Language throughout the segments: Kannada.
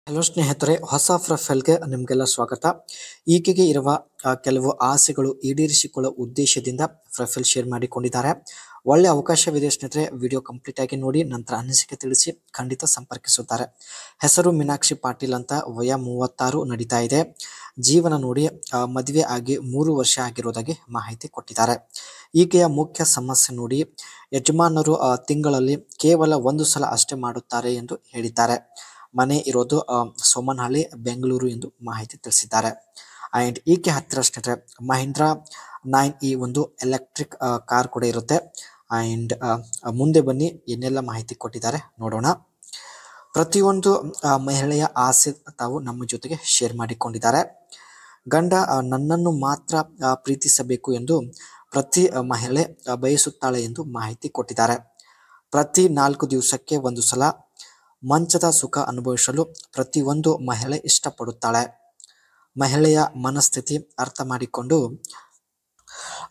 ಹಲೋ ಸ್ನೇಹಿತರೆ, ಹೊಸ ಪ್ರೊಫೈಲ್ಗೆ ನಿಮಗೆಲ್ಲ ಸ್ವಾಗತ. ಈಕೆಗೆ ಇರುವ ಕೆಲವು ಆಸೆಗಳು ಈಡೇರಿಸಿಕೊಳ್ಳುವ ಉದ್ದೇಶದಿಂದ ಪ್ರೊಫೈಲ್ ಶೇರ್ ಮಾಡಿಕೊಂಡಿದ್ದಾರೆ. ಒಳ್ಳೆ ಅವಕಾಶವಿದೆ ಸ್ನೇಹಿತರೆ. ವಿಡಿಯೋ ಕಂಪ್ಲೀಟ್ ಆಗಿ ನೋಡಿ, ನಂತರ ಅನಿಸಿಕೆ ತಿಳಿಸಿ, ಖಂಡಿತ ಸಂಪರ್ಕಿಸುತ್ತಾರೆ. ಹೆಸರು ಮೀನಾಕ್ಷಿ ಪಾಟೀಲ್ ಅಂತ, ವಯ 36 ನಡೀತಾ ಇದೆ. ಜೀವನ ನೋಡಿ, ಮದುವೆ ಆಗಿ 3 ವರ್ಷ ಆಗಿರೋದಾಗಿ ಮಾಹಿತಿ ಕೊಟ್ಟಿದ್ದಾರೆ. ಈಕೆಯ ಮುಖ್ಯ ಸಮಸ್ಯೆ ನೋಡಿ, ಯಜಮಾನರು ತಿಂಗಳಲ್ಲಿ ಕೇವಲ 1 ಸಲ ಅಷ್ಟೇ ಮಾಡುತ್ತಾರೆ ಎಂದು ಹೇಳಿದ್ದಾರೆ. ಮನೆ ಇರೋದು ಸೋಮನಹಳ್ಳಿ, ಬೆಂಗಳೂರು ಎಂದು ಮಾಹಿತಿ ತಿಳಿಸಿದ್ದಾರೆ. ಆ್ಯಂಡ್ ಈಕೆ ಹತ್ತಿರ ಸ್ನೇಹಿತರೆ ಮಹೀಂದ್ರಾ 9e ಒಂದು ಎಲೆಕ್ಟ್ರಿಕ್ ಕಾರ್ ಕೂಡ ಇರುತ್ತೆ. ಆ್ಯಂಡ್ ಮುಂದೆ ಬನ್ನಿ ಏನೆಲ್ಲ ಮಾಹಿತಿ ಕೊಟ್ಟಿದ್ದಾರೆ ನೋಡೋಣ. ಪ್ರತಿಯೊಂದು ಮಹಿಳೆಯ ಆಸೆ ತಾವು ನಮ್ಮ ಜೊತೆಗೆ ಶೇರ್ ಮಾಡಿಕೊಂಡಿದ್ದಾರೆ. ಗಂಡ ನನ್ನನ್ನು ಮಾತ್ರ ಪ್ರೀತಿಸಬೇಕು ಎಂದು ಪ್ರತಿ ಮಹಿಳೆ ಬಯಸುತ್ತಾಳೆ ಎಂದು ಮಾಹಿತಿ ಕೊಟ್ಟಿದ್ದಾರೆ. ಪ್ರತಿ 4 ದಿವಸಕ್ಕೆ 1 ಸಲ ಮಂಚದ ಸುಖ ಅನುಭವಿಸಲು ಪ್ರತಿಯೊಂದು ಮಹಿಳೆ ಇಷ್ಟಪಡುತ್ತಾಳೆ. ಮಹಿಳೆಯ ಮನಸ್ಥಿತಿ ಅರ್ಥ ಮಾಡಿಕೊಂಡು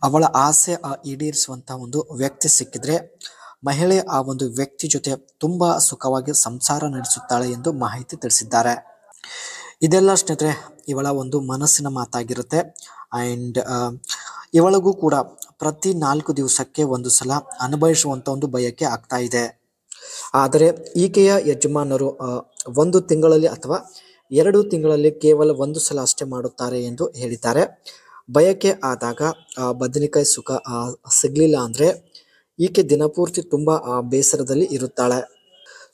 ಅವಳ ಆಸೆ ಈಡೇರಿಸುವಂತಹ ಒಂದು ವ್ಯಕ್ತಿ ಸಿಕ್ಕಿದ್ರೆ ಮಹಿಳೆ ಆ ಒಂದು ವ್ಯಕ್ತಿ ಜೊತೆ ತುಂಬಾ ಸುಖವಾಗಿ ಸಂಸಾರ ನಡೆಸುತ್ತಾಳೆ ಎಂದು ಮಾಹಿತಿ ತಿಳಿಸಿದ್ದಾರೆ. ಇದೆಲ್ಲ ಸ್ನೇಹಿತರೆ ಇವಳ ಒಂದು ಮನಸ್ಸಿನ ಮಾತಾಗಿರುತ್ತೆ. ಆ್ಯಂಡ್ ಇವಳಿಗೂ ಕೂಡ ಪ್ರತಿ 4 ದಿವಸಕ್ಕೆ 1 ಸಲ ಅನುಭವಿಸುವಂಥ ಒಂದು ಬಯಕೆ ಆಗ್ತಾ ಇದೆ. ಆದರೆ ಈಕೆಯ ಯಜಮಾನರು 1 ತಿಂಗಳಲ್ಲಿ ಅಥವಾ 2 ತಿಂಗಳಲ್ಲಿ ಕೇವಲ 1 ಸಲ ಅಷ್ಟೇ ಮಾಡುತ್ತಾರೆ ಎಂದು ಹೇಳಿದ್ದಾರೆ. ಬಯಕೆ ಆದಾಗ ಬದನೆಕಾಯಿ ಸುಖ ಸಿಗಲಿಲ್ಲ ಅಂದರೆ ಈಕೆ ದಿನಪೂರ್ತಿ ತುಂಬ ಬೇಸರದಲ್ಲಿ ಇರುತ್ತಾಳೆ.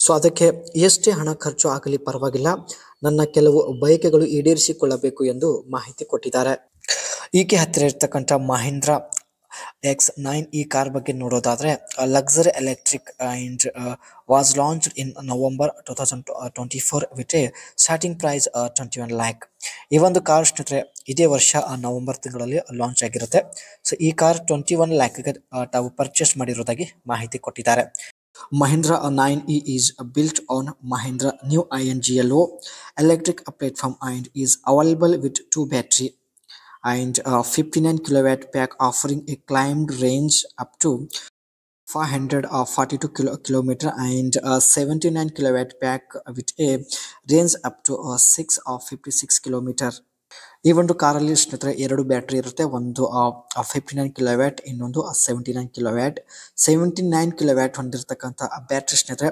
ಸೊ ಅದಕ್ಕೆ ಎಷ್ಟೇ ಹಣ ಖರ್ಚು ಆಗಲಿ ಪರವಾಗಿಲ್ಲ, ನನ್ನ ಕೆಲವು ಬಯಕೆಗಳು ಈಡೇರಿಸಿಕೊಳ್ಳಬೇಕು ಎಂದು ಮಾಹಿತಿ ಕೊಟ್ಟಿದ್ದಾರೆ. ಈಕೆ ಹತ್ತಿರ ಇರ್ತಕ್ಕಂಥ ಮಹೀಂದ್ರಾ X9e ಕಾರ್ ಬಗ್ಗೆ ನೋಡೋದಾದ್ರೆ, luxury electric and was launched in November 2024 with a starting price 21 lakh. ಈ ಒಂದು ಕಾರ್ ಸ್ನೇಹಿತರೆ ಇದೇ ವರ್ಷ ನವೆಂಬರ್ ತಿಂಗಳಲ್ಲಿ ಲಾಂಚ್ ಆಗಿರುತ್ತೆ. ಸೊ ಈ ಕಾರ್ 21 lakh ತಾವು ಪರ್ಚೇಸ್ ಮಾಡಿರೋದಾಗಿ ಮಾಹಿತಿ ಕೊಟ್ಟಿದ್ದಾರೆ. Mahindra 9e is built on Mahindra new INGLO electric platform and is available with 2 battery and 59 kilowatt pack offering a climbed range up to 542 kilometer and 79 kilowatt pack with a range up to 656 kilometer. ಈ ಒಂದು ಕಾರಲ್ಲಿ ಸ್ನೇಹಿತರೆ 2 ಬ್ಯಾಟ್ರಿ ಇರುತ್ತೆ. ಒಂದು 59 ಕಿಲೋವ್ಯಾಟ್, ಇನ್ನೊಂದು 79 ಕಿಲೋವ್ಯಾಟ್. 79 ಕಿಲೋವ್ಯಾಟ್ ಹೊಂದಿರತಕ್ಕಂಥ ಬ್ಯಾಟ್ರಿ ಸ್ನೇಹಿತರೆ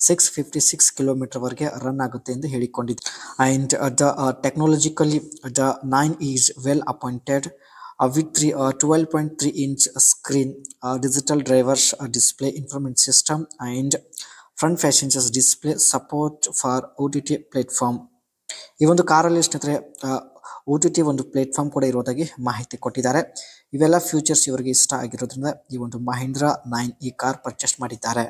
656 ಕಿಲೋಮೀಟರ್ ವರೆಗೆ ರನ್ ಆಗುತ್ತೆ ಎಂದು ಹೇಳಿಕೊಂಡಿದೆ. And the technologically the 9 is well appointed with 12.3 inch screen, digital drivers display information system and front passengers display support for OTT platform. ಈ ಒಂದು ಕಾರಲ್ಲಿ ಸ್ನೇಹಿತರೆ OTT ಒಂದು ಪ್ಲೇಟ್ಫಾರ್ಮ್ ಕೂಡ ಇರೋದಾಗಿ ಮಾಹಿತಿ ಕೊಟ್ಟಿದ್ದಾರೆ. ಇವೆಲ್ಲ ಫ್ಯೂಚರ್ಸ್ ಇವರಿಗೆ ಇಷ್ಟ ಆಗಿರೋದ್ರಿಂದ ಈ ಒಂದು ಮಹೀಂದ್ರಾ 9e ಕಾರ್ ಪರ್ಚೇಸ್ ಮಾಡಿದ್ದಾರೆ.